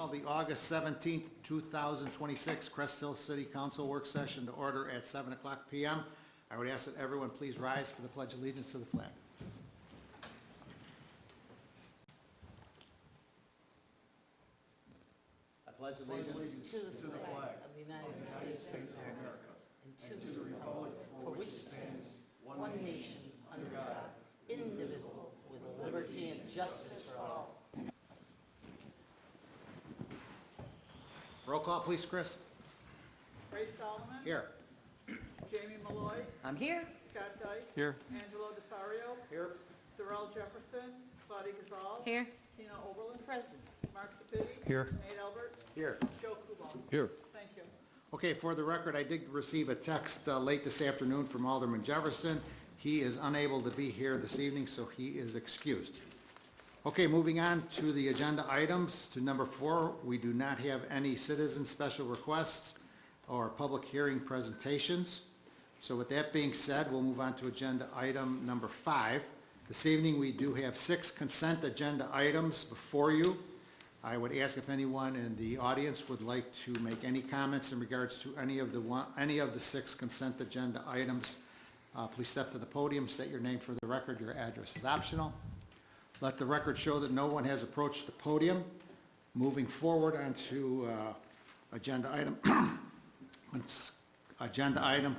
call the August 17th, 2026 Crest Hill City Council work session to order at 7 o'clock p.m. I would ask that everyone please rise for the Pledge of Allegiance to the flag. I pledge allegiance To the flag of the United States of America and to the republic for which it stands, one nation, under God, indivisible, with liberty and justice for all. Roll call, please, Chris. Ray Solomon. Here. Jamie Malloy. I'm here. Scott Dyke. Here. Angelo DeSario. Here. Darrell Jefferson. Claudia Gazal. Here. Tina Oberlin. Present. Mark Sepiti. Here. Nate Albert. Here. Joe Kubal. Here. Thank you. Okay, for the record, I did receive a text late this afternoon from Alderman Jefferson. He is unable to be here this evening, so he is excused. Okay, moving on to the agenda items. To number 4, we do not have any citizen special requests or public hearing presentations. So with that being said, we'll move on to agenda item number 5. This evening, we do have 6 consent agenda items before you. I would ask if anyone in the audience would like to make any comments in regards to any of the 6 consent agenda items. Please step to the podium, state your name for the record. Your address is optional. Let the record show that no one has approached the podium. Moving forward onto agenda item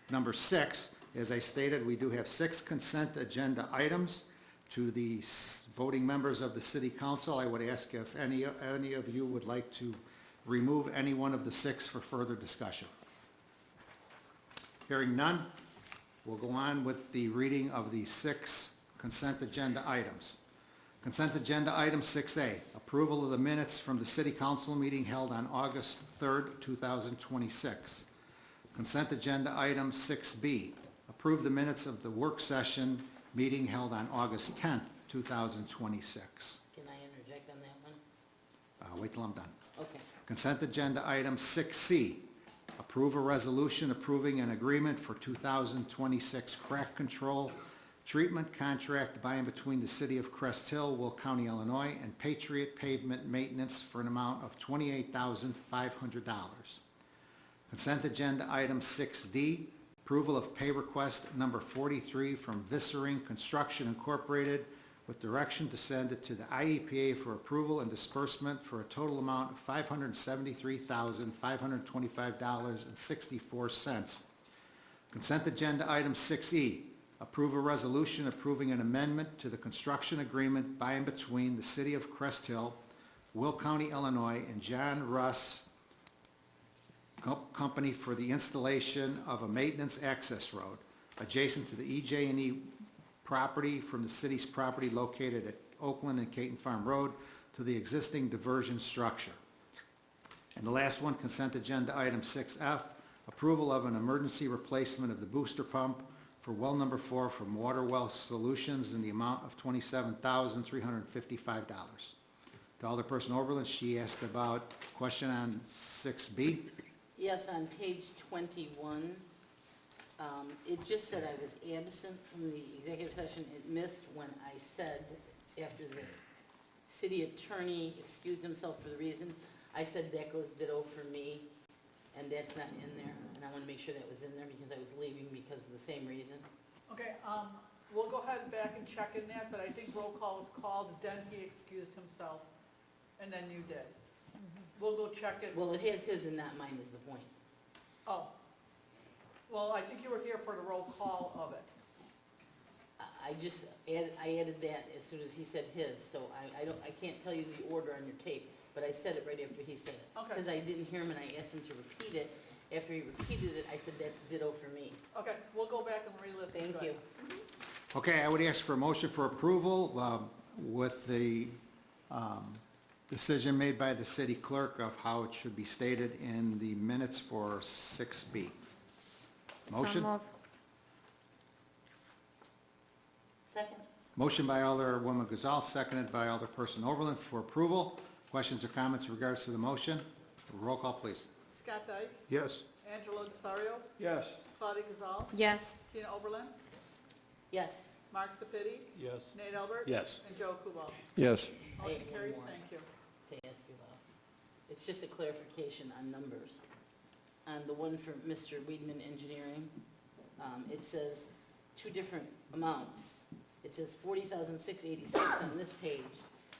number 6. As I stated, we do have 6 consent agenda items. To the voting members of the City Council, I would ask if any of you would like to remove any one of the 6 for further discussion. Hearing none, we'll go on with the reading of the 6 consent agenda items. Consent agenda item 6A, approval of the minutes from the City Council meeting held on August 3rd, 2026. Consent agenda item 6B, approve the minutes of the work session meeting held on August 10th, 2026. Can I interject on that one? Wait till I'm done. Okay. Consent agenda item 6C, approve a resolution approving an agreement for 2026 crack control treatment contract by and between the City of Crest Hill, Will County, Illinois, and Patriot Pavement Maintenance for an amount of $28,500. Consent agenda item 6D, approval of pay request number 43 from Vissering Construction Incorporated with direction to send it to the IEPA for approval and disbursement for a total amount of $573,525.64. Consent agenda item 6E, approve a resolution approving an amendment to the construction agreement by and between the City of Crest Hill, Will County, Illinois, and John Russ Company for the installation of a maintenance access road adjacent to the EJ&E property from the city's property located at Oakland and Caton Farm Road to the existing diversion structure. And the last one, consent agenda item 6F, approval of an emergency replacement of the booster pump for well number 4 from Water Well Solutions in the amount of $27,355. To Alderperson Oberlin, she asked about question on 6B. Yes, on page 21, it just said I was absent from the executive session. It missed when I said, after the city attorney excused himself for the reason, I said that goes ditto for me, and that's not in there. And I want to make sure that was in there because I was leaving because of the same reason. Okay, we'll go ahead and back and check in that, but I think roll call was called, then he excused himself, and then you did. We'll go check it. Well, it has his and not mine is the point. Oh. Well, I think you were here for the roll call of it. I added that as soon as he said his, so I can't tell you the order on your tape, but I said it right after he said it. Okay. Because I didn't hear him and I asked him to repeat it. After he repeated it, I said that's ditto for me. Okay, we'll go back and re-listen to it. Thank you. Okay, I would ask for a motion for approval with the decision made by the city clerk of how it should be stated in the minutes for 6B. Motion? Second? Motion by Alderwoman Gazal, seconded by Alderperson Oberlin for approval. Questions or comments in regards to the motion? Roll call, please. Scott Dyke. Yes. Angelo DeSario. Yes. Claudia Gazal. Yes. Tina Oberlin. Yes. Mark Sepiti. Yes. Nate Albert. Yes. And Joe Kubal. Yes. I Motion have one carries. more. Thank you. To ask you about. It's just a clarification on numbers. On the one for Mr. Weedman Engineering, it says two different amounts. It says 40,686 on this page.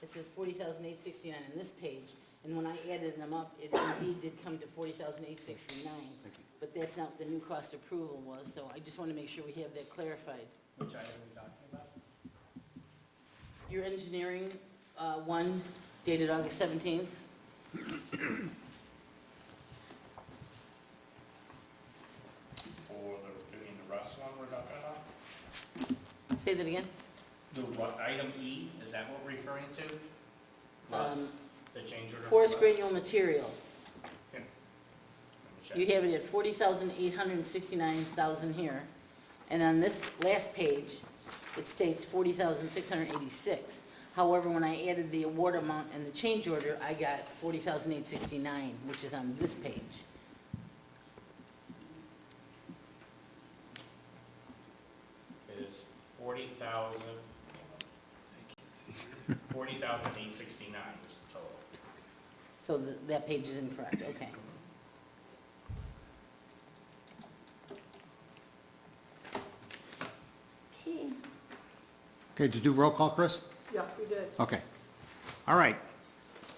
It says 40,869 on this page. And when I added them up, it indeed did come to 40,869. But that's not what the new cost approval was, so I just want to make sure we have that clarified. Which item are we talking about? Your engineering, one dated August 17th. Or the Russ one we're talking about? Say that again? Item E, is that what we're referring to? Russ, the change order? Forest for Russ? granule material. Here. Let You me check. have it at 40,869,000 here. And on this last page, it states 40,686. However, when I added the award amount and the change order, I got 40,869, which is on this page. It is 40,000, 40,869 is the total. So that page is incorrect, okay. Okay. Okay, did you do roll call, Chris? Yes, we did. Okay. All right.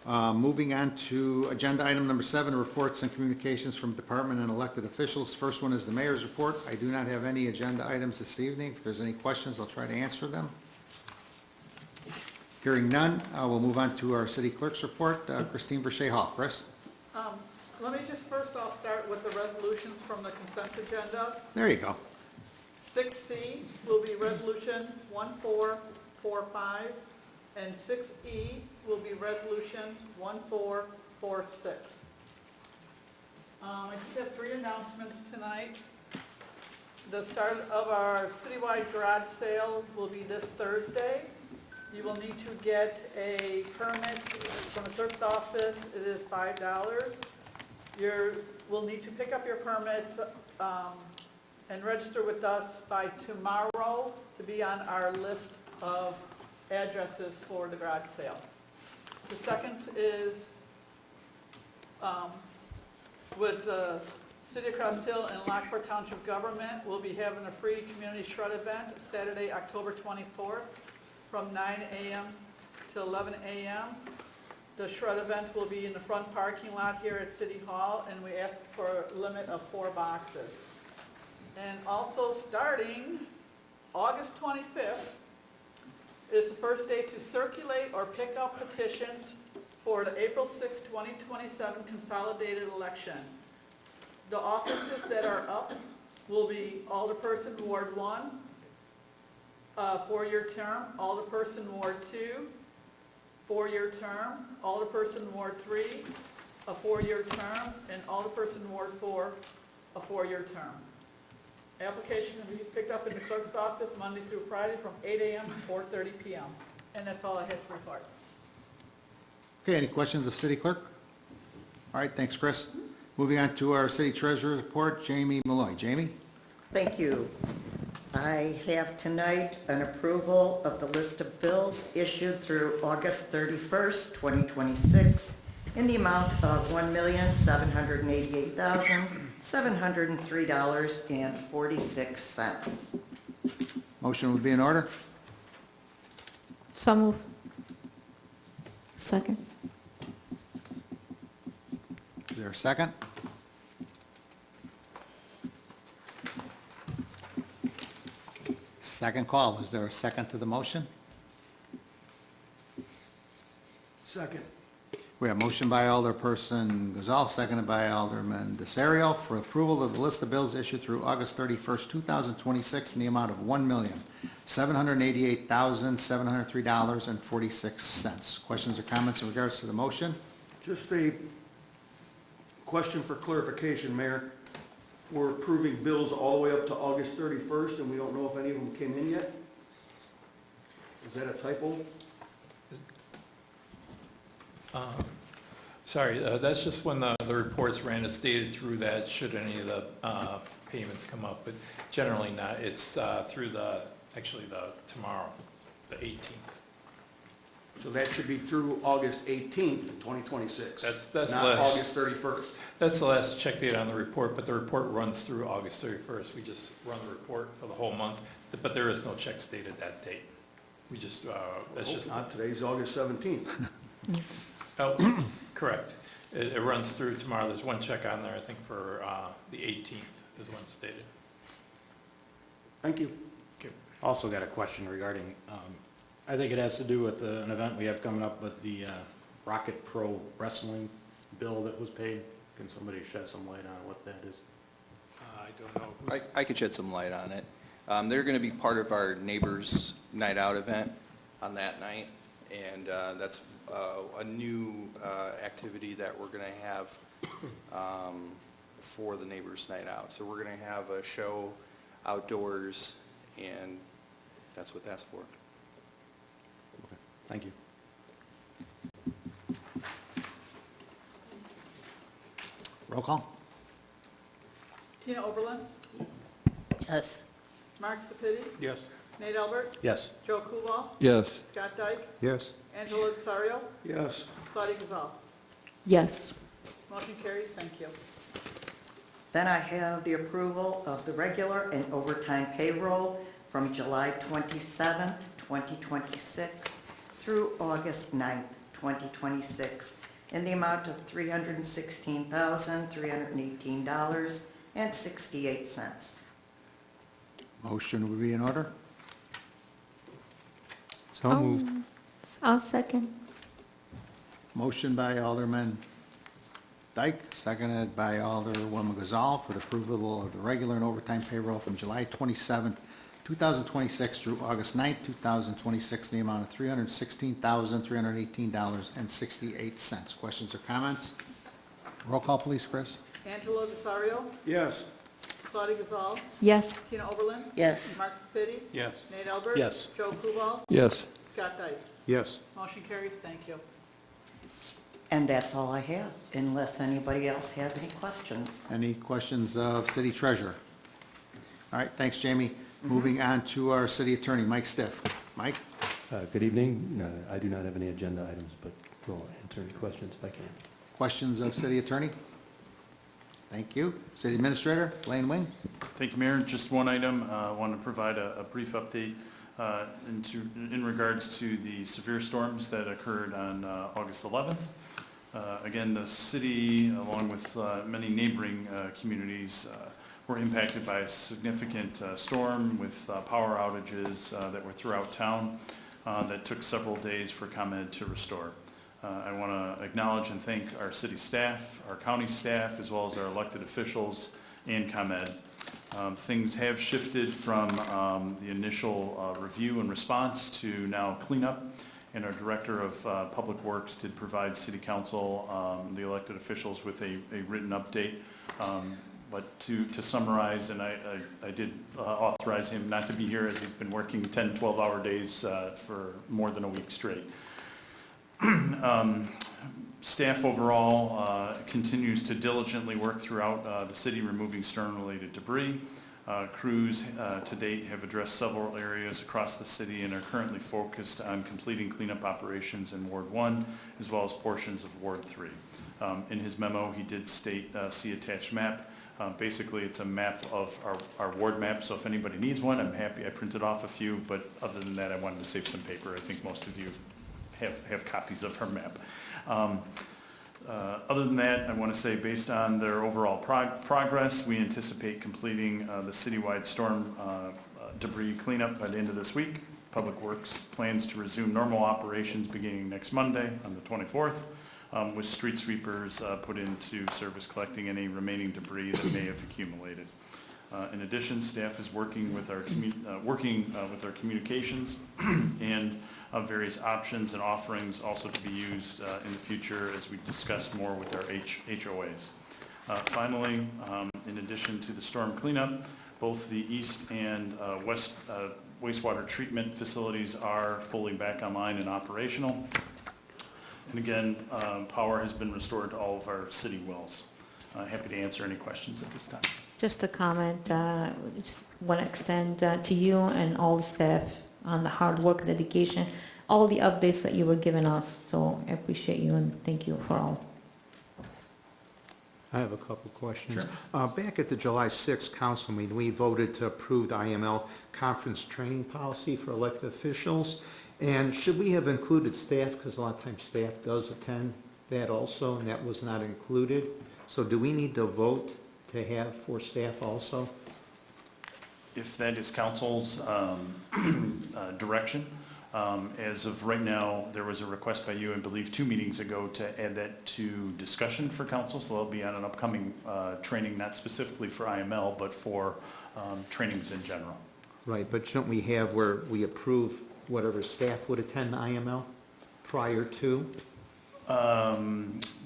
Moving on to agenda item number 7, reports and communications from department and elected officials. First one is the mayor's report. I do not have any agenda items this evening. If there's any questions, I'll try to answer them. Hearing none, we'll move on to our city clerk's report. Christine Verche Hall. Chris? Let me just first, I'll start with the resolutions from the consent agenda. There you go. 6C will be resolution 1445, and 6E will be resolution 1446. I just have 3 announcements tonight. The start of our citywide garage sale will be this Thursday. You will need to get a permit from the clerk's office. It is $5. You will need to pick up your permit and register with us by tomorrow to be on our list of addresses for the garage sale. The second is with the City of Crest Hill and Lockport Township Government, we'll be having a free community shred event Saturday, October 24th from 9 a.m. to 11 a.m. The shred event will be in the front parking lot here at City Hall, and we ask for a limit of 4 boxes. And also starting August 25th is the first day to circulate or pick up petitions for the April 6, 2027 consolidated election. The offices that are up will be Alderperson Ward 1, 4-year term, Alderperson Ward 2, 4-year term, Alderperson Ward 3, a 4-year term, and Alderperson Ward 4, a 4-year term. Application can be picked up in the clerk's office Monday through Friday from 8 a.m. to 4:30 p.m. And that's all I have to report. Okay, any questions of city clerk? All right, thanks, Chris. Moving on to our city treasurer report, Jamie Malloy. Jamie? Thank you. I have tonight an approval of the list of bills issued through August 31st, 2026 in the amount of $1,788,703.46. Motion would be in order. So move. Second. Is there a second? Second call. Is there a second to the motion? Second. We have motion by Alderperson Gazal, seconded by Alderman Desario for approval of the list of bills issued through August 31st, 2026 in the amount of $1,788,703.46. Questions or comments in regards to the motion? Just a question for clarification, Mayor. We're approving bills all the way up to August 31st, and we don't know if any of them came in yet? Is that a typo? Sorry, that's just when the reports ran. It's dated through that, should any of the payments come up, but generally not. It's through tomorrow, the 18th. So that should be through August 18th, 2026. That's not last. August 31st. That's the last check date on the report, but the report runs through August 31st. We just run the report for the whole month, but there is no checks dated that date. We just, it's just, Not today's August 17th. oh, correct. It runs through tomorrow. There's one check on there, I think, for the 18th is when it's dated. Thank you. Also got a question regarding, I think it has to do with an event we have coming up with the Rocket Pro Wrestling bill that was paid. Can somebody shed some light on what that is? I don't know. who's- I could shed some light on it. They're going to be part of our Neighbors Night Out event on that night, and that's a new activity that we're going to have for the Neighbors Night Out. So we're going to have a show outdoors, and that's what that's for. Okay, thank you. Roll call. Tina Oberlin, Yes. Mark Sepiti, Yes. Nate Albert, Yes. Joe Kubal, Yes. Scott Dyke, Yes. Angela Desario, Yes. Claudia Gazal. Yes. Motion carries, thank you. Then I have the approval of the regular and overtime payroll from July 27th, 2026 through August 9th, 2026 in the amount of $316,318.68. Motion would be in order. So moved. I'll second. Motion by Alderman Dyke, seconded by Alderwoman Gazal for the approval of the regular and overtime payroll from July 27th, 2026 through August 9th, 2026, in the amount of $316,318.68. Questions or comments? Roll call, please, Chris. Angela Desario, Yes. Claudia Gazal, Yes. Tina Oberlin, Yes. Mark Sepiti, Yes. Nate Albert. Yes. Joe Kubal, Yes. Scott Dyke. Yes. Motion carries, thank you. And that's all I have, unless anybody else has any questions. Any questions of city treasurer? All right, thanks, Jamie. Moving on to our city attorney, Mike Stiff. Mike? Good evening. No, I do not have any agenda items, but will answer any questions if I can. Questions of city attorney? Thank you. City administrator, Blaine Wing. Thank you, Mayor. Just one item. I want to provide a brief update in regards to the severe storms that occurred on August 11th. Again, the city, along with many neighboring communities, were impacted by a significant storm with power outages that were throughout town that took several days for ComEd to restore. I want to acknowledge and thank our city staff, our county staff, as well as our elected officials and ComEd. Things have shifted from the initial review and response to now cleanup, and our Director of Public Works did provide City Council, the elected officials, with a written update. But to summarize, and I did authorize him not to be here as he's been working 10, 12-hour days for more than a week straight. Staff overall continues to diligently work throughout the city removing storm-related debris. Crews to date have addressed several areas across the city and are currently focused on completing cleanup operations in Ward 1 as well as portions of Ward 3. In his memo, he did state, see attached map. Basically, it's a map of our ward map, so if anybody needs one, I'm happy. I printed off a few, but other than that, I wanted to save some paper. I think most of you have copies of our map. Other than that, I want to say based on their overall progress, we anticipate completing the citywide storm debris cleanup by the end of this week. Public Works plans to resume normal operations beginning next Monday on the 24th, with street sweepers put into service collecting any remaining debris that may have accumulated. In addition, staff is working with our communications and various options and offerings also to be used in the future as we discuss more with our HOAs. Finally, in addition to the storm cleanup, both the east and west wastewater treatment facilities are fully back online and operational. And again, power has been restored to all of our city wells. Happy to answer any questions at this time. Just a comment, just want to extend to you and all the staff on the hard work and dedication. all the updates that you were giving us. So I appreciate you and thank you for all. I have a couple questions. Sure. Back at the July 6th council meeting, we voted to approve the IML conference training policy for elected officials. And should we have included staff, because a lot of times staff does attend that also, and that was not included. So do we need to vote to have for staff also? If that is council's direction, as of right now, there was a request by you, I believe, 2 meetings ago to add that to discussion for council, so they'll be on an upcoming training, not specifically for IML, but for trainings in general. Right, but shouldn't we have where we approve whatever staff would attend the IML prior to?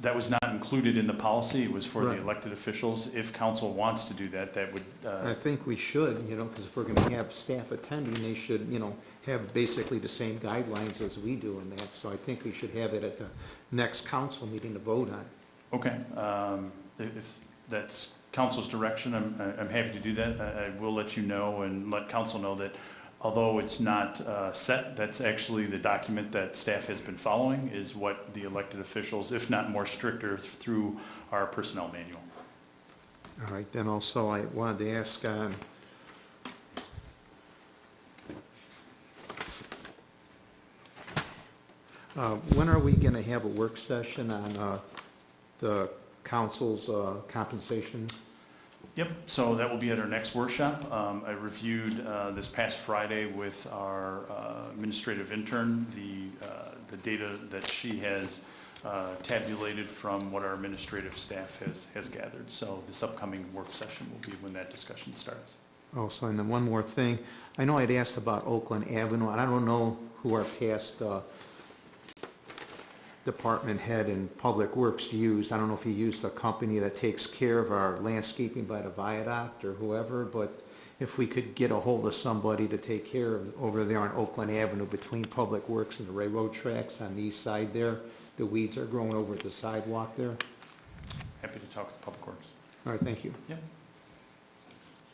That was not included in the policy, it was for the Right. elected officials. If council wants to do that, that would, I think we should, because if we're going to have staff attending, they should, have basically the same guidelines as we do in that. So I think we should have it at the next council meeting to vote on. okay. If that's council's direction, I'm happy to do that. I will let you know and let council know that although it's not set, that's actually the document that staff has been following, is what the elected officials, if not more stricter, through our personnel manual. All right, then also I wanted to ask, when are we going to have a work session on the council's compensation? Yep, so that will be at our next workshop. I reviewed this past Friday with our administrative intern, the data that she has tabulated from what our administrative staff has gathered. So this upcoming work session will be when that discussion starts. Also, and then one more thing. I know I'd asked about Oakland Avenue, and I don't know who our past department head in Public Works used. I don't know if he used a company that takes care of our landscaping by the viaduct or whoever, but if we could get a hold of somebody to take care of over there on Oakland Avenue between Public Works and the railroad tracks on the east side there, the weeds are growing over the sidewalk there. Happy to talk with Public Works. All right, thank you. Yeah.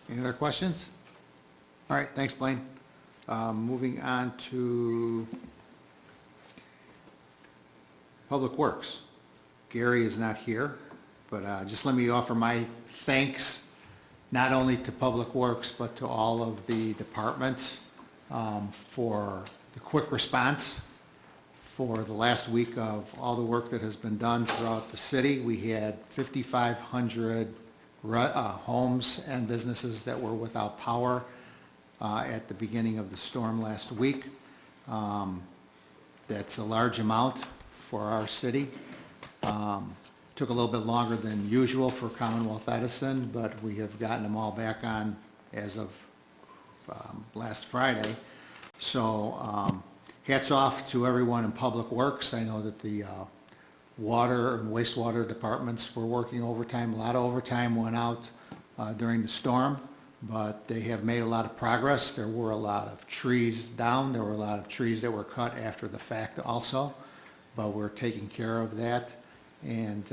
Any other questions? All right, thanks, Blaine. Moving on to Public Works. Gary is not here, but just let me offer my thanks not only to Public Works, but to all of the departments for the quick response for the last week of all the work that has been done throughout the city. We had 5,500 homes and businesses that were without power at the beginning of the storm last week. That's a large amount for our city. Took a little bit longer than usual for Commonwealth Edison, but we have gotten them all back on as of last Friday. So hats off to everyone in Public Works. I know that the water and wastewater departments were working overtime. A lot of overtime went out during the storm, but they have made a lot of progress. There were a lot of trees down. There were a lot of trees that were cut after the fact also, but we're taking care of that. And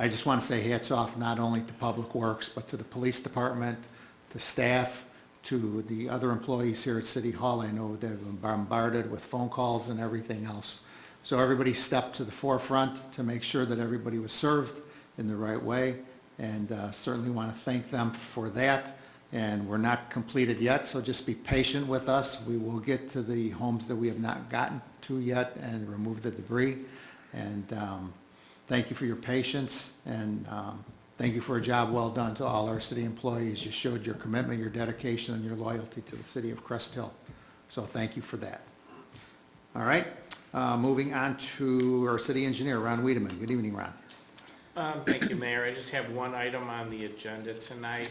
I just want to say hats off not only to Public Works, but to the police department, the staff, to the other employees here at City Hall. I know they've been bombarded with phone calls and everything else. So everybody stepped to the forefront to make sure that everybody was served in the right way, and certainly want to thank them for that. And we're not completed yet, so just be patient with us. We will get to the homes that we have not gotten to yet and remove the debris. And thank you for your patience, and thank you for a job well done to all our city employees. You showed your commitment, your dedication, and your loyalty to the city of Crest Hill. So thank you for that. All right, moving on to our city engineer, Ron Wiedemann. Good evening, Ron. Thank you, Mayor. I just have one item on the agenda tonight.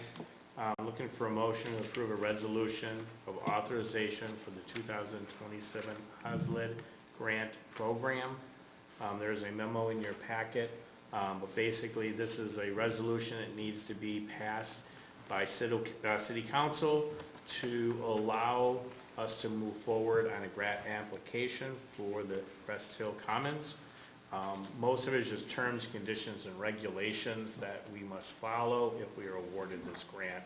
Looking for a motion to approve a resolution of authorization for the 2027 HUSLID grant program. There's a memo in your packet, but basically this is a resolution that needs to be passed by City Council to allow us to move forward on a grant application for the Crest Hill Commons. Most of it is just terms, conditions, and regulations that we must follow if we are awarded this grant.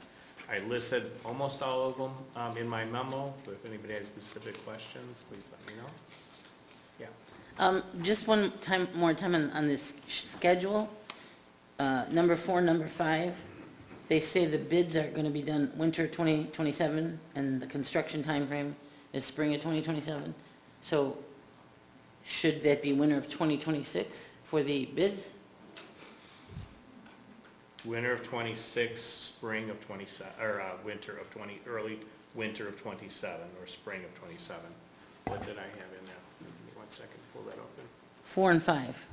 I listed almost all of them in my memo, but if anybody has specific questions, please let me know. Yeah. Just one more time on this schedule. Number 4, number 5, they say the bids are going to be done winter 2027, and the construction timeframe is spring of 2027. So should that be winter of 2026 for the bids? Winter of 26, spring of 27, or winter of 20, early winter of 27, or spring of 27. What did I have in there? Give me 1 second to pull that open. 4 and 5.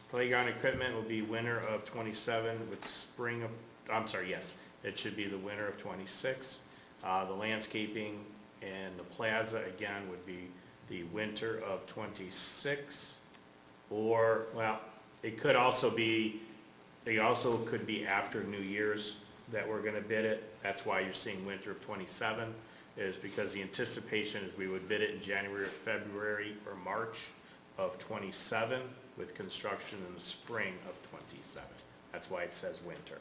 Playground equipment will be winter of 27 with spring of, I'm sorry, yes, it should be the winter of 26. The landscaping and the plaza, again, would be the winter of 26. Or, well, it could also be after New Year's that we're gonna bid it. That's why you're seeing winter of 27, is because the anticipation is we would bid it in January, February, or March of 27, with construction in the spring of 27. That's why it says winter.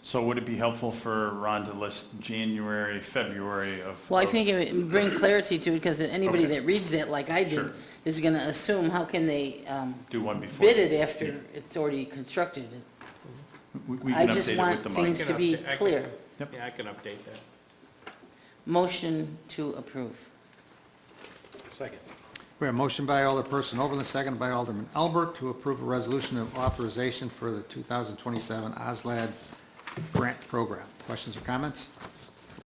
So would it be helpful for Ron to list January, February of? Well, I think it would bring clarity to it, because anybody Okay. that reads that like I Sure. did is going to assume, how can they Do one before. bid it after it's already constructed? We I can just update it want with the money. things to be clear. Yep. Yeah, I can update that. Motion to approve. Second. We have a motion by Alderperson Overland, seconded by Alderman Albert, to approve a resolution of authorization for the 2027 OSLAD grant program. Questions or comments?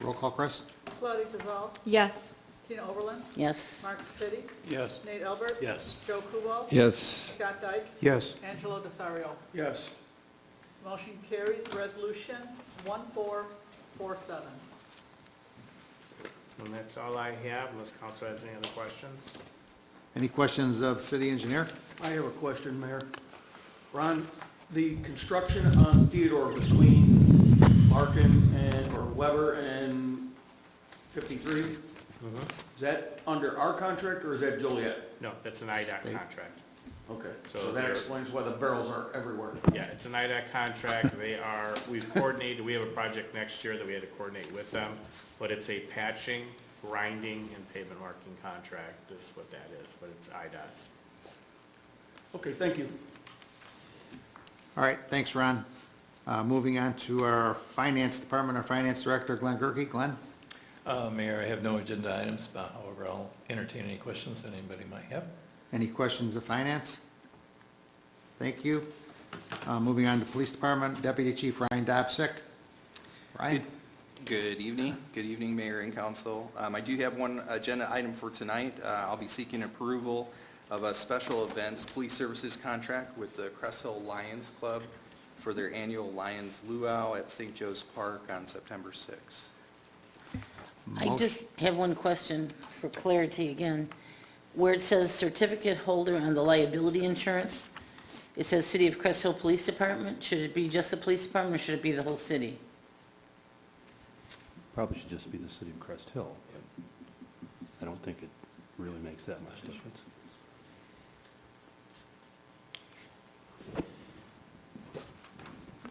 Roll call, Chris? Claudia Gazal, Yes. Tina Oberlin, Yes. Mark Sepiti, Yes. Nate Albert, Yes. Joe Kubal, Yes. Scott Dyke, Yes. Angelo Desario. Yes. Motion carries. Resolution 1447. And that's all I have, unless council has any other questions. Any questions of city engineer? I have a question, Mayor. Ron, the construction on Theodore between Larkin or Weber and 53, is that under our contract or is that Joliet? No, that's an IDOT State. contract. Okay, So so that they're- explains why the barrels are everywhere. Yeah, it's an IDOT contract. We've coordinated, we have a project next year that we had to coordinate with them, but it's a patching, grinding, and pavement marking contract is what that is, but it's IDOT's. Okay, thank you. All right, thanks, Ron. Moving on to our finance department, our finance director, Glenn Gerke. Glenn? Mayor, I have no agenda items, but however, I'll entertain any questions that anybody might have. Any questions of finance? Thank you. Moving on to police department, Deputy Chief Ryan Dobsick. Ryan? Good evening. Good evening, Mayor and Council. I do have one agenda item for tonight. I'll be seeking approval of a special events police services contract with the Crest Hill Lions Club for their annual Lions Luau at St. Joe's Park on September 6th. I just have one question for clarity again. Where it says certificate holder on the liability insurance, it says City of Crest Hill Police Department. Should it be just the police department, or should it be the whole city? Probably should just be the city of Crest Hill, but I don't think it really makes that much difference.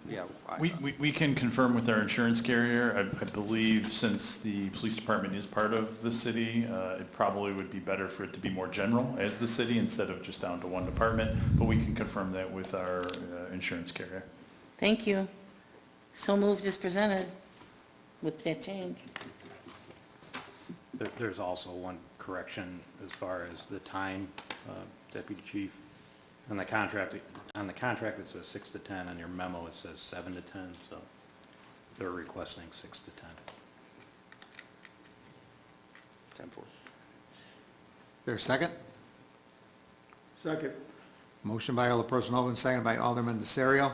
Yeah. We can confirm with our insurance carrier. I believe since the police department is part of the city, it probably would be better for it to be more general as the city instead of just down to one department, but we can confirm that with our insurance carrier. Thank you. So moved as presented with that change. There's also one correction as far as the time, Deputy Chief. On the contract, it says 6 to 10. On your memo, it says 7 to 10, so they're requesting 6 to 10. 10-4. Is there a second? Second. Motion by Alderperson Overland, seconded by Alderman Desario.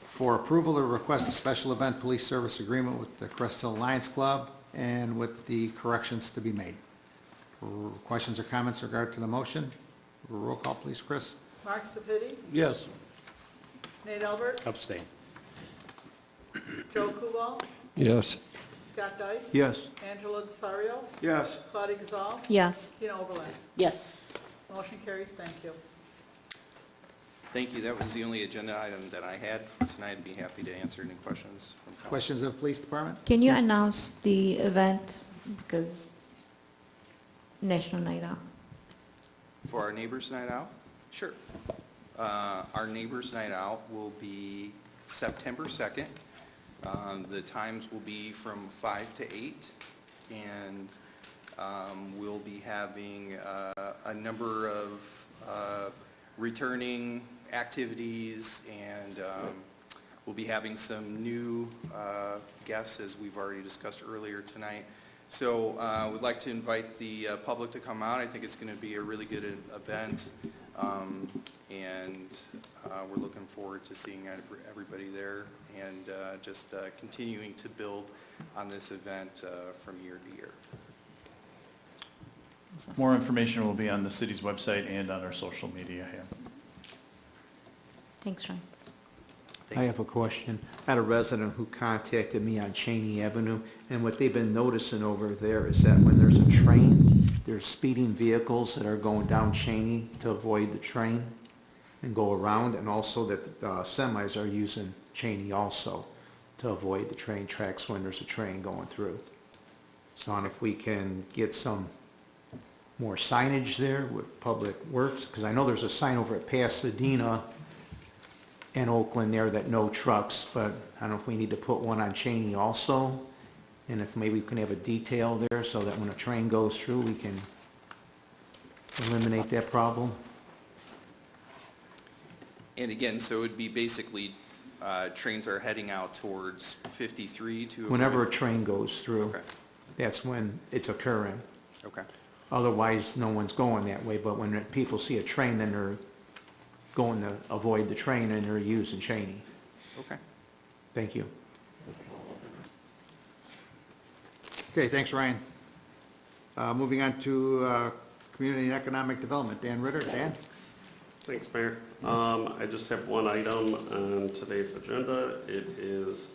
For approval to request a special event police service agreement with the Crest Hill Lions Club and with the corrections to be made. Questions or comments in regard to the motion? Roll call, please, Chris. Mark Sepiti, Yes. Nate Albert, Abstain. Joe Kubal, Yes. Scott Dyke, Yes. Angelo Desario, Yes. Claudia Gazal, Yes. Tina Oberlin. Yes. Motion carries. Thank you. Thank you. That was the only agenda item that I had for tonight. I'd be happy to answer any questions from council. Questions of the police department? Can you announce the event, because National Night Out? For our Neighbors Night Out? Sure. Our Neighbors Night Out will be September 2nd. The times will be from 5 to 8, and we'll be having a number of returning activities, and we'll be having some new guests, as we've already discussed earlier tonight. So we'd like to invite the public to come out. I think it's going to be a really good event, and we're looking forward to seeing everybody there and just continuing to build on this event from year to year. More information will be on the city's website and on our social media here. Thanks, Ryan. I have a question. I had a resident who contacted me on Cheney Avenue, and what they've been noticing over there is that when there's a train, there's speeding vehicles that are going down Cheney to avoid the train and go around, and also that semis are using Cheney also to avoid the train tracks when there's a train going through. So on if we can get some more signage there with Public Works, because I know there's a sign over at Pasadena and Oakland there that no trucks, but I don't know if we need to put one on Cheney also, and if maybe we can have a detail there so that when a train goes through, we can eliminate that problem. And again, so it would be basically trains are heading out towards 53 to... Whenever a train goes through, Okay. that's when it's occurring. Okay. Otherwise, no one's going that way, but when people see a train, then they're going to avoid the train and they're using Cheney. Okay. Thank you. Okay, thanks, Ryan. Moving on to Community and Economic Development. Dan Ritter. Dan? Thanks, Mayor. I just have one item on today's agenda. It is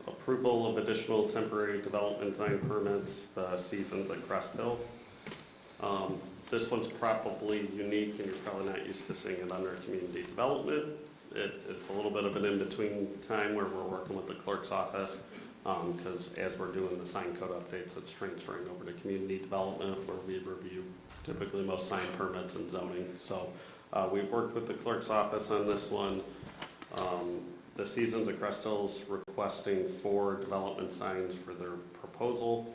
approval of additional temporary development design permits, the Seasons at Crest Hill. This one's probably unique, and you're probably not used to seeing it under community development. It's a little bit of an in-between time where we're working with the clerk's office, because as we're doing the sign code updates, it's transferring over to community development where we review typically most sign permits and zoning. So we've worked with the clerk's office on this one. The Seasons at Crest Hill's requesting 4 development signs for their proposal,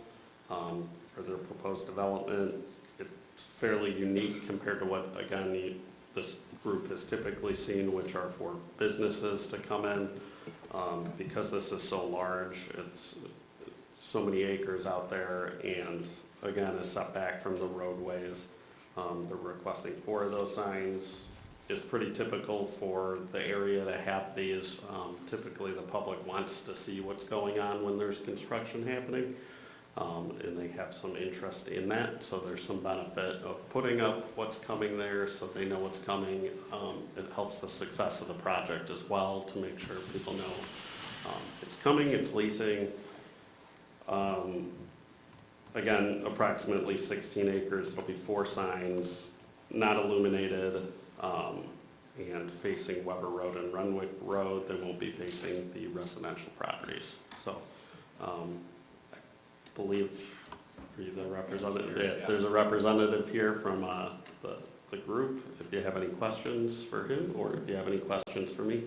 for their proposed development. It's fairly unique compared to what, again, this group has typically seen, which are for businesses to come in. Because this is so large, it's so many acres out there, and again, is set back from the roadways. They're requesting 4 of those signs. It's pretty typical for the area to have these. Typically, the public wants to see what's going on when there's construction happening, and they have some interest in that. So there's some benefit of putting up what's coming there so they know what's coming. It helps the success of the project as well to make sure people know it's coming, it's leasing. Again, approximately 16 acres. It'll be 4 signs, not illuminated, and facing Weber Road and Renwick Road. They won't be facing the residential properties. So I believe the representative, yeah, there's a representative here from the group. If you have any questions for him, or if you have any questions for me.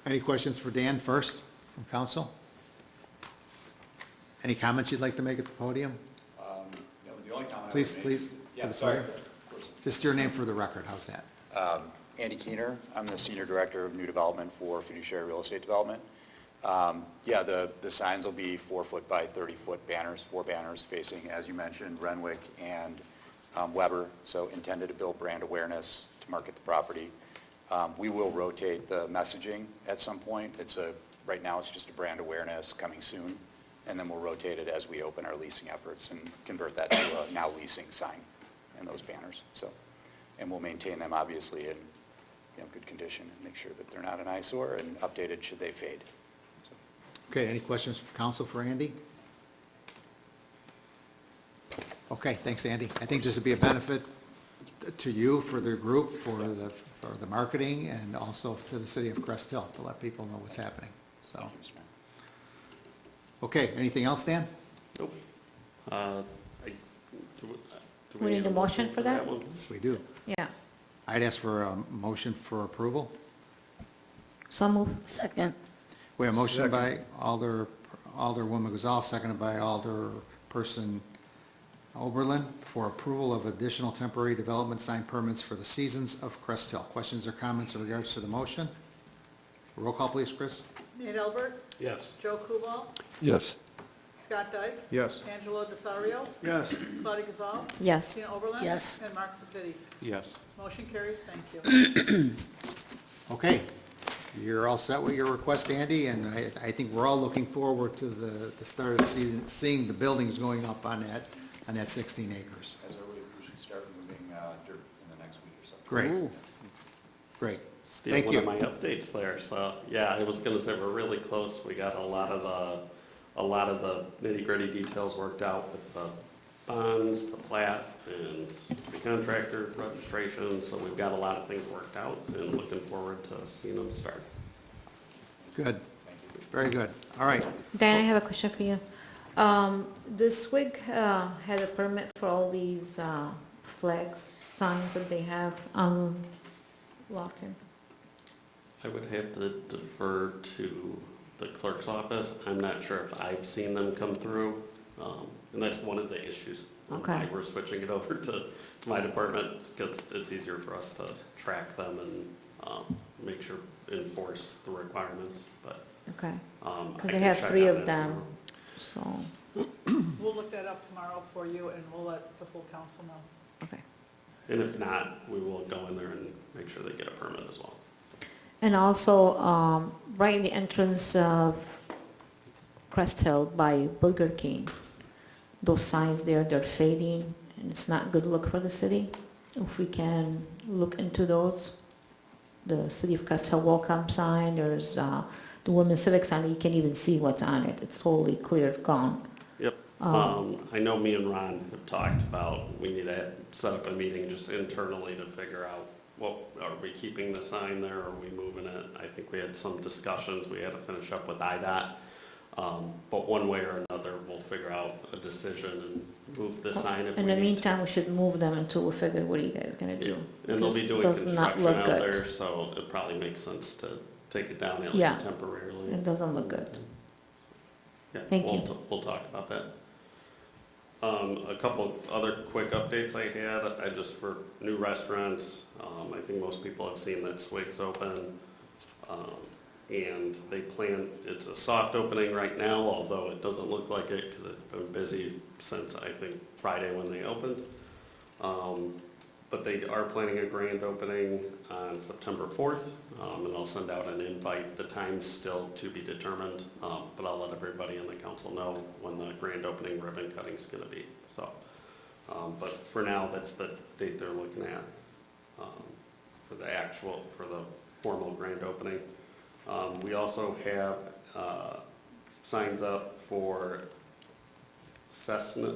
Any questions for Dan first from council? Any comments you'd like to make at the podium? The only comment Please, I would make please. is- for Yeah, the sorry. podium. Just your name for the record. How's that? Andy Keener. I'm the Senior Director of New Development for Fiduciary Real Estate Development. Yeah, the signs will be 4-foot by 30-foot banners, 4 banners facing, as you mentioned, Renwick and Weber, so intended to build brand awareness to market the property. We will rotate the messaging at some point. Right now it's just a brand awareness, coming soon, and then we'll rotate it as we open our leasing efforts and convert that to a now leasing sign and those banners. So, and we'll maintain them obviously in good condition and make sure that they're not an eyesore, and updated should they fade. So. Okay, any questions from council for Andy? Okay, thanks, Andy. I think this would be a benefit to you for the group, for the marketing, and also to the city of Crest Hill to let people know what's happening, so. Thank you, Mr. Mayor. Okay, anything else, Dan? Nope. Do We need a motion for that? one? We do. Yeah. I'd ask for a motion for approval. So move. Second. We have a motion by Alderwoman Gazal, seconded by Alderperson Oberlin for approval of additional temporary development sign permits for the Seasons of Crest Hill. Questions or comments in regards to the motion? Roll call, please, Chris. Nate Albert, Yes. Joe Kubal, Yes. Scott Dyke, Yes. Angelo Desario, Yes. Claudia Gazal, Yes. Tina Oberlin. Yes. And Mark Sepiti. Yes. Motion carries. Thank you. Okay, you're all set with your request, Andy, and I think we're all looking forward to the start of seeing the buildings going up on that 16 acres. As early as we should start moving dirt in the next week or so. Great, Ooh. great. Steal Thank one you. of my updates there, so, yeah, I was gonna say, we're really close. We got a lot of the nitty-gritty details worked out with the bonds, the plat, and the contractor registration, so we've got a lot of things worked out, and looking forward to seeing them start. Good, very good. All right, Dan, I have a question for you. The SWIG had a permit for all these flags, signs that they have on Locken. I would have to defer to the clerk's office. I'm not sure if I've seen them come through, and that's one of the issues. Okay. Why we're switching it over to my department, because it's easier for us to track them and make sure, enforce the requirements, but. Okay, I because they can have check 3 on of that them, tomorrow. so, We'll look that up tomorrow for you, and we'll let the full council know. okay. And if not, we will go in there and make sure they get a permit as well. And also, right in the entrance of Crest Hill by Burger King, those signs there, they're fading, and it's not good look for the city. If we can look into those, the City of Crest Hill welcome sign, there's the Women's Civic sign, you can't even see what's on it. It's totally clear, gone. Yep. I know me and Ron have talked about, we need to set up a meeting just internally to figure out, are we keeping the sign there, are we moving it? I think we had some discussions, we had to finish up with IDOT. But one way or another, we'll figure out a decision and move the sign if we In the need to. meantime, we should move them until we figure what are you guys gonna do. Yeah, and they'll be doing Because it does not construction look out good. there, so it probably makes sense to take it down at Yeah. least temporarily. It doesn't look good. Yeah, Thank we'll you. We'll talk about that. A couple of other quick updates I had, for new restaurants, I think most people have seen that Swig's open. And they plan, it's a soft opening right now, although it doesn't look like it because it's been busy since, I think, Friday when they opened. But they are planning a grand opening on September 4th, and I'll send out an invite. The time's still to be determined, but I'll let everybody in the council know when the grand opening ribbon cutting's gonna be, so. But for now, that's the date they're looking at, for the formal grand opening. We also have signs up for Cessna,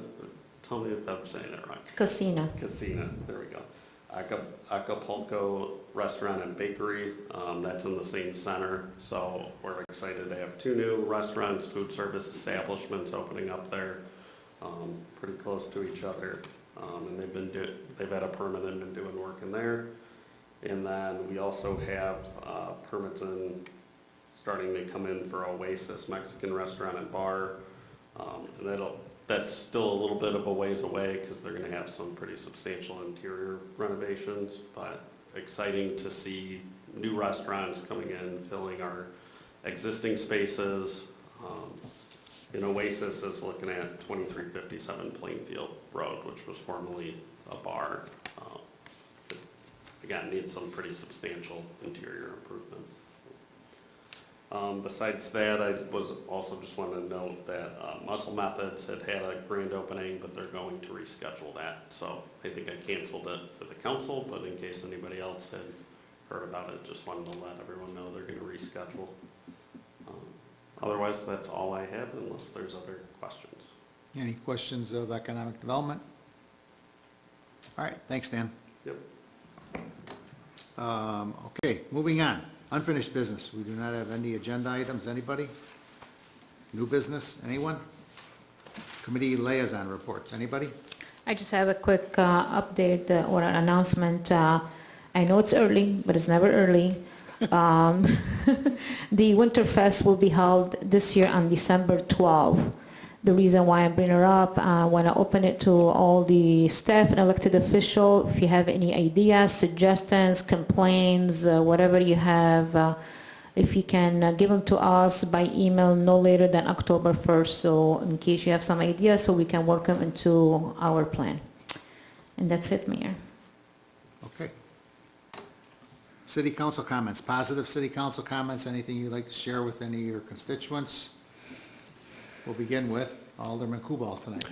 tell me if I'm saying it right. Casino. Casino, there we go. Acapulco Restaurant and Bakery, that's in the same center. So we're excited to have 2 new restaurants, food service establishments opening up there, pretty close to each other. And they've had a permit and been doing work in there. And then we also have permits starting to come in for Oasis Mexican Restaurant and Bar. And that's still a little bit of a ways away because they're going to have some pretty substantial interior renovations, but exciting to see new restaurants coming in, filling our existing spaces. And Oasis is looking at 2357 Plainfield Road, which was formerly a bar. Again, needs some pretty substantial interior improvements. Besides that, I was also just wanted to note that Muscle Methods had a grand opening, but they're going to reschedule that. So I think I canceled it for the council, but in case anybody else had heard about it, just wanted to let everyone know they're going to reschedule. Otherwise, that's all I have, unless there's other questions. any questions of economic development? All right, thanks, Dan. Yep. Okay, moving on. Unfinished business. We do not have any agenda items. Anybody? New business? Anyone? Committee liaison reports. Anybody? I just have a quick update or an announcement. I know it's early, but it's never early. The Winterfest will be held this year on December 12th. The reason why I bring her up, I want to open it to all the staff and elected officials. If you have any ideas, suggestions, complaints, whatever you have, if you can give them to us by email no later than October 1st, so in case you have some ideas, so we can work them into our plan. And that's it, Mayor. Okay. City council comments, positive city council comments, anything you'd like to share with any of your constituents? We'll begin with Alderman Kubal tonight.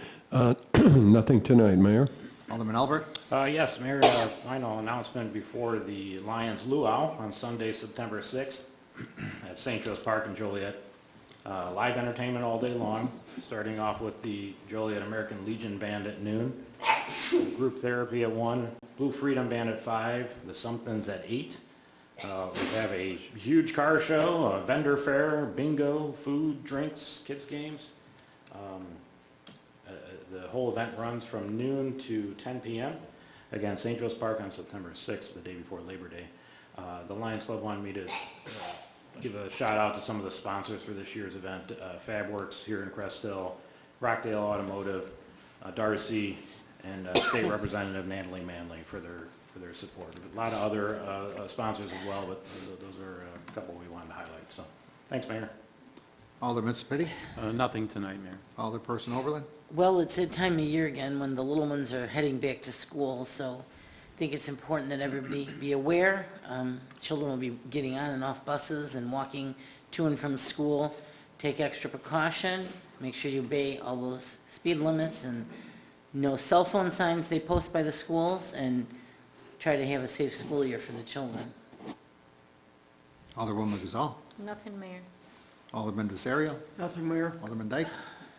Nothing tonight, Mayor. Alderman Albert? Yes, Mayor, final announcement before the Lions Luau on Sunday, September 6th at St. Joe's Park in Joliet. Live entertainment all day long, starting off with the Joliet American Legion Band at noon, group therapy at 1, Blue Freedom Band at 5, the Somethings at 8. We have a huge car show, a vendor fair, bingo, food, drinks, kids games. The whole event runs from noon to 10 p.m. Again, St. Joe's Park on September 6th, the day before Labor Day. The Lions Club wanted me to give a shout out to some of the sponsors for this year's event. FabWorks here in Crest Hill, Rockdale Automotive, Darcy, and State Representative Natalie Manley for their support. A lot of other sponsors as well, but those are a couple we wanted to highlight. So, thanks, Mayor. Alderman Sapiti? Nothing tonight, Mayor. Alderperson Overland? Well, it's that time of year again when the little ones are heading back to school, so I think it's important that everybody be aware. Children will be getting on and off buses and walking to and from school. Take extra precaution. Make sure you obey all those speed limits and no cell phone signs they post by the schools, and try to have a safe school year for the children. Alderwoman Gazal? Nothing, Mayor. Alderman Desario? Nothing, Mayor. Alderman Dyke?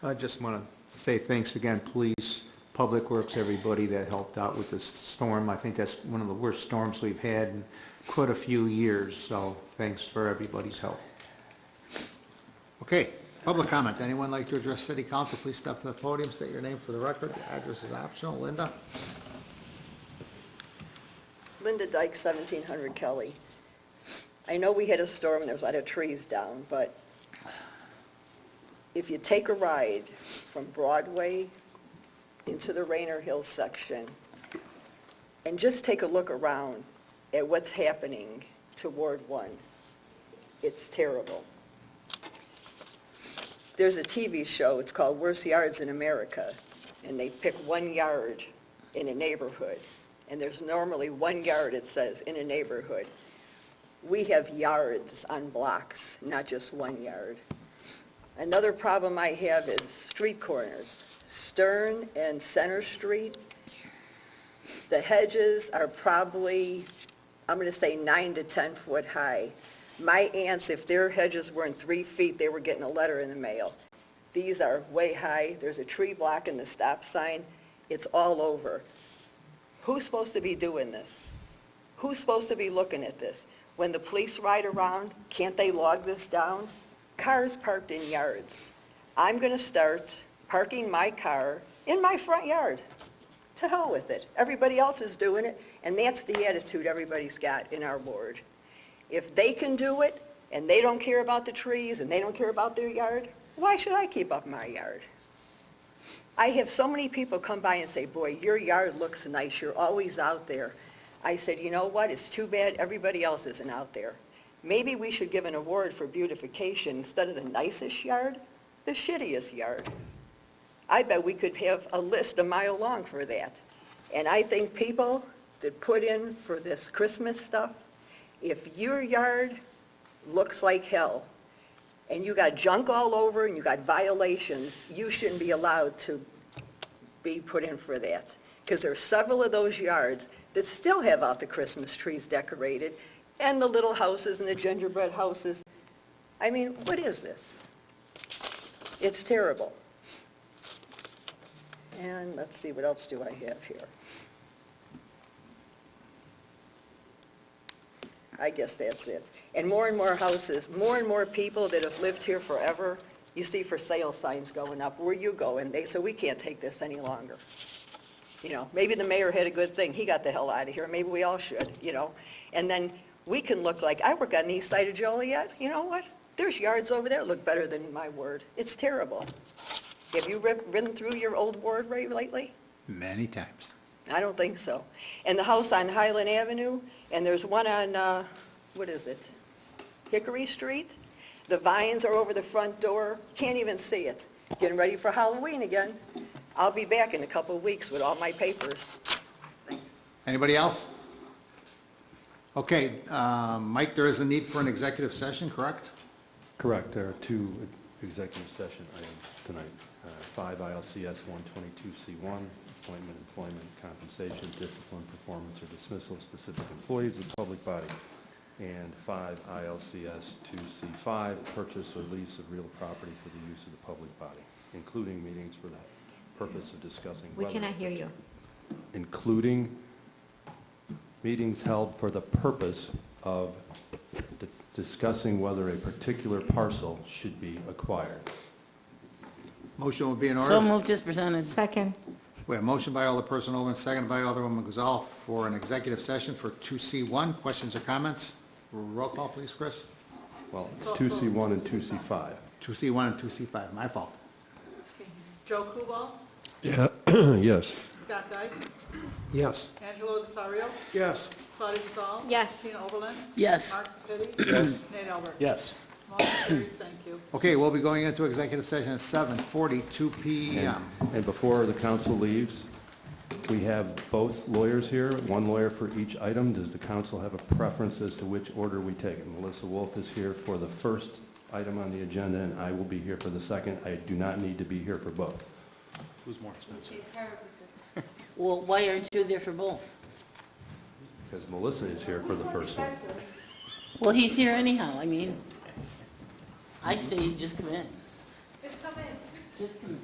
I just want to say thanks again, police, Public Works, everybody that helped out with this storm. I think that's one of the worst storms we've had in quite a few years, so thanks for everybody's help. Okay, public comment. Anyone like to address city council, please step to the podium, state your name for the record. The address is optional. Linda? Linda Dyke, 1700 Kelly. I know we had a storm and there was a lot of trees down, but if you take a ride from Broadway into the Rainer Hills section and just take a look around at what's happening to Ward 1, it's terrible. There's a TV show, it's called Worst Yards in America, and they pick 1 yard in a neighborhood, and there's normally 1 yard, it says, in a neighborhood. We have yards on blocks, not just 1 yard. Another problem I have is street corners. Stern and Center Street, the hedges are probably, I'm going to say 9 to 10 foot high. My aunts, if their hedges weren't 3 feet, they were getting a letter in the mail. These are way high. There's a tree blocking the stop sign. It's all over. Who's supposed to be doing this? Who's supposed to be looking at this? When the police ride around, can't they log this down? Cars parked in yards. I'm going to start parking my car in my front yard. To hell with it. Everybody else is doing it, and that's the attitude everybody's got in our ward. If they can do it, and they don't care about the trees, and they don't care about their yard, why should I keep up my yard? I have so many people come by and say, boy, your yard looks nice, you're always out there. I said, you know what, it's too bad everybody else isn't out there. Maybe we should give an award for beautification instead of the nicest yard, the shittiest yard. I bet we could have a list a mile long for that. And I think people that put in for this Christmas stuff, if your yard looks like hell, and you got junk all over and you got violations, you shouldn't be allowed to be put in for that. Because there are several of those yards that still have out the Christmas trees decorated, and the little houses and the gingerbread houses. I mean, what is this? It's terrible. And let's see, what else do I have here? I guess that's it. And more houses, more and more people that have lived here forever, you see for sale signs going up, where you go, and they say, we can't take this any longer. You know, maybe the mayor had a good thing, he got the hell out of here, maybe we all should, you know? And then we can look like, I work on the east side of Joliet, you know what? There's yards over there look better than my ward. It's terrible. Have you ridden through your old ward lately? Many times. I don't think so. And the house on Highland Avenue, and there's one on, what is it? Hickory Street? The vines are over the front door. You can't even see it. Getting ready for Halloween again. I'll be back in a couple of weeks with all my papers. Anybody else? Okay, Mike, there is a need for an executive session, correct? Correct. There are two executive session items tonight. 5 ILCS 122C1, appointment, employment, compensation, discipline, performance, or dismissal of specific employees of the public body. And 5 ILCS 2C5, purchase or lease of real property for the use of the public body, including meetings for the purpose of discussing We whether... cannot hear you. Including meetings held for the purpose of discussing whether a particular parcel should be acquired. Motion will be in order. So moved as presented. Second. We have a motion by Alderperson Owen, seconded by Alderwoman Gazal for an executive session for 2C1. Questions or comments? Roll call, please, Chris. Well, it's 2C1 and 2C5. 2C1 and 2C5, my fault. Joe Kubal, Yeah, yes. Scott Dyke, Yes. Angelo Desario, Yes. Claudia Gazal. Yes. Tina Oberlin. Yes. Mark Sepiti. Yes. Nate Albert. Yes. Motion carries, thank you. Okay, we'll be going into executive session at 7:42 p.m. And before the council leaves, we have both lawyers here, one lawyer for each item. Does the council have a preference as to which order we take it? Melissa Wolf is here for the first item on the agenda, and I will be here for the second. I do not need to be here for both. Who's more expensive? Well, why aren't you there for both? Because Melissa is here for the first one. Well, he's here anyhow, I mean, I say you just come in. Just come in. Just come in.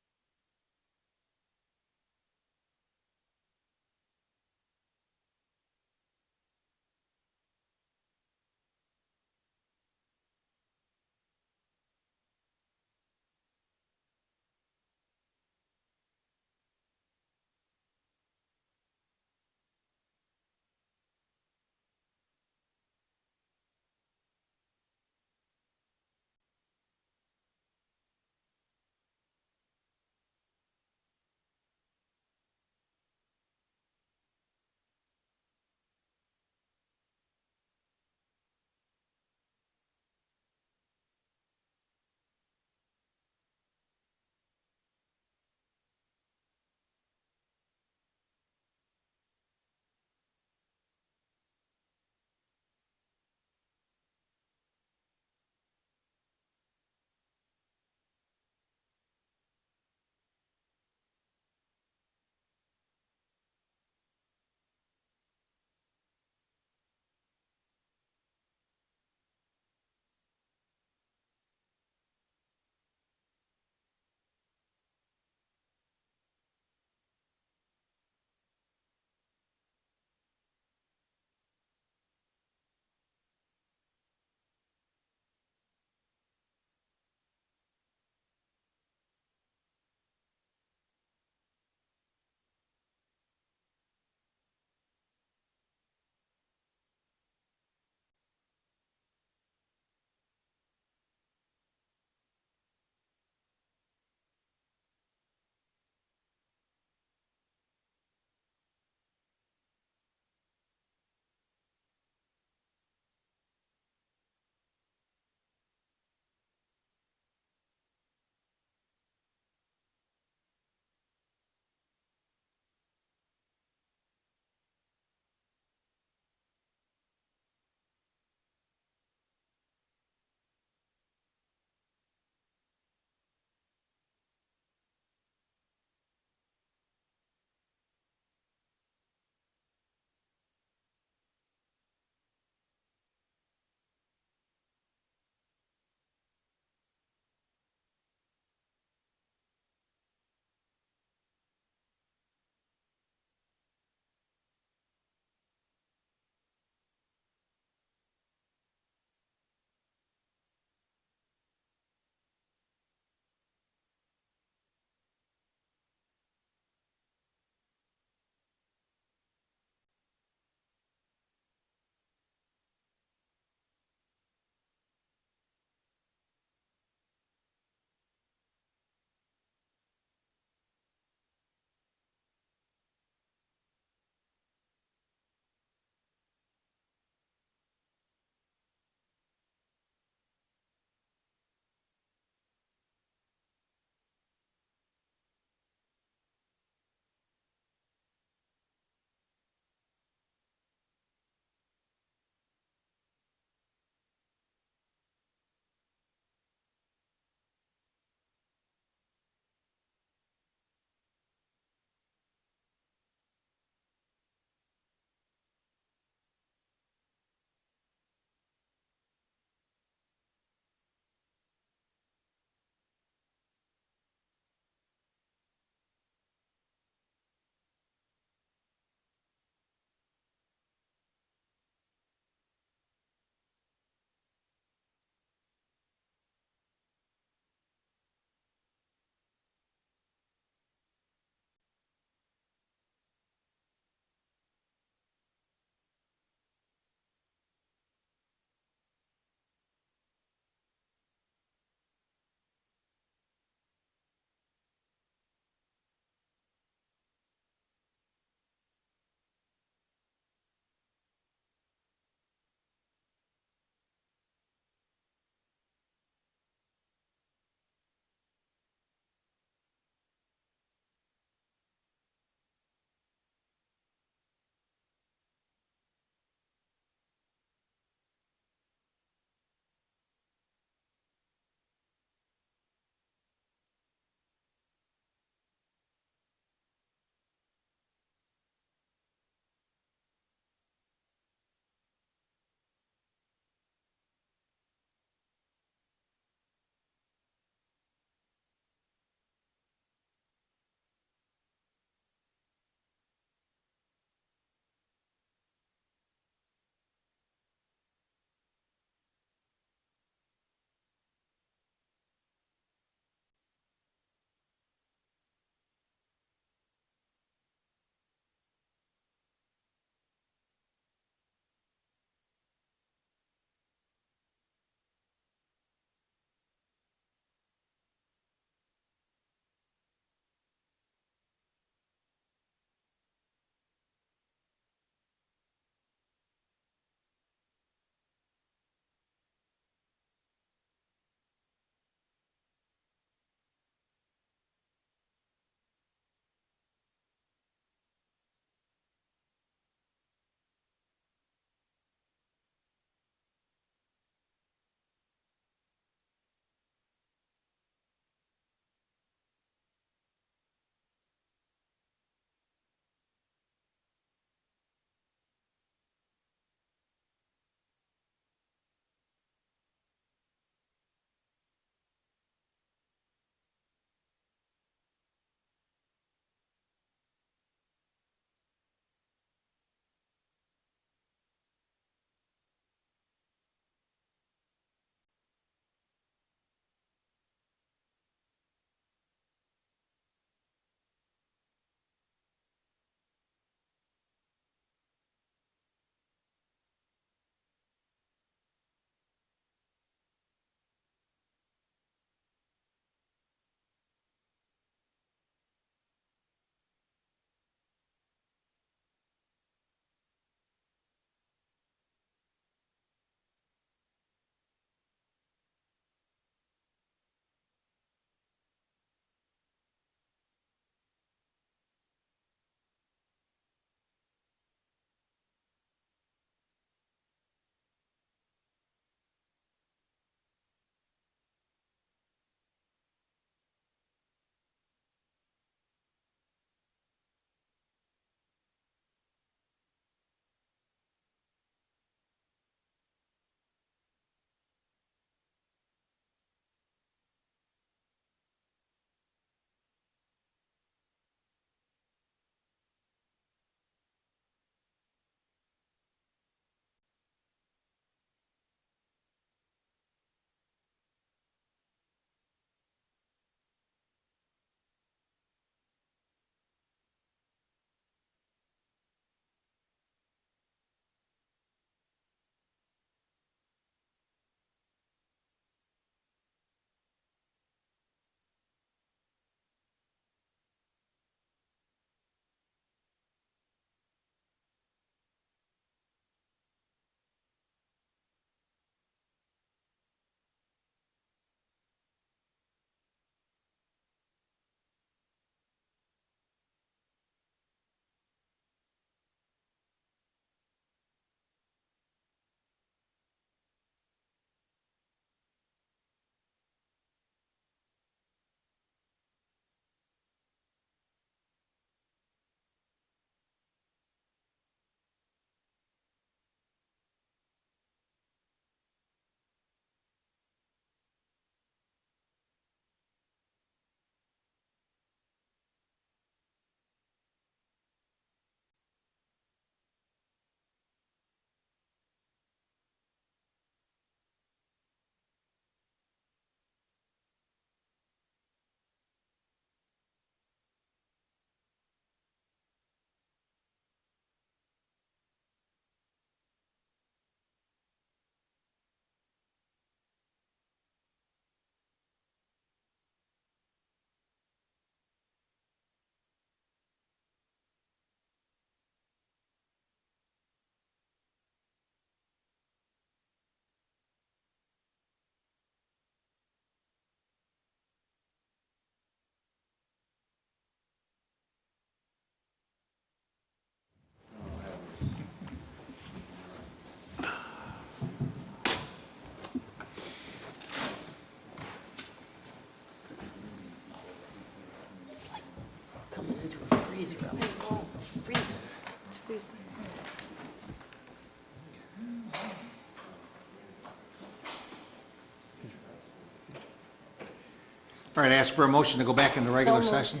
All right, ask for a motion to go back into regular moved. session.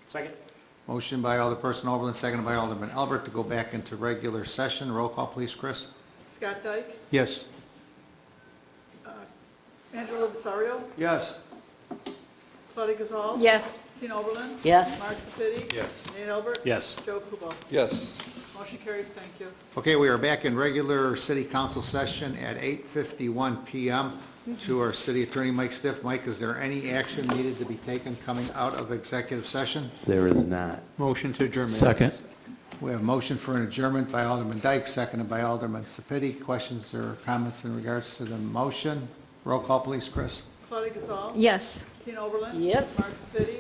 Second? Motion by Alderperson Oberlin, seconded by Alderman Albert to go back into regular session. Roll call, please, Chris. Scott Dyke, Yes. Angelo Desario, Yes. Claudia Gazal. Yes. Tina Oberlin. Yes. Mark Sepiti. Yes. Nate Albert. Yes. Joe Kubal. Yes. Motion carries, thank you. Okay, we are back in regular city council session at 8:51 PM to our city attorney, Mike Stiff. Mike, is there any action needed to be taken coming out of executive session? There is not. Motion to adjourn. Mayor. Second. We have motion for an adjournment by Alderman Dyke, seconded by Alderman Sapiti. Questions or comments in regards to the motion? Roll call, please, Chris. Claudia Gazal. Yes. Tina Oberlin. Yes. Mark Sepiti.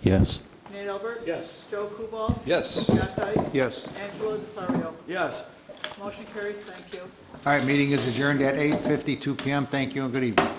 Yes. Nate Albert. Yes. Joe Kubal. Yes. Scott Dyke. Yes. Angelo Desario. Yes. Motion carries, thank you. All right, meeting is adjourned at 8:52 PM. Thank you and good evening.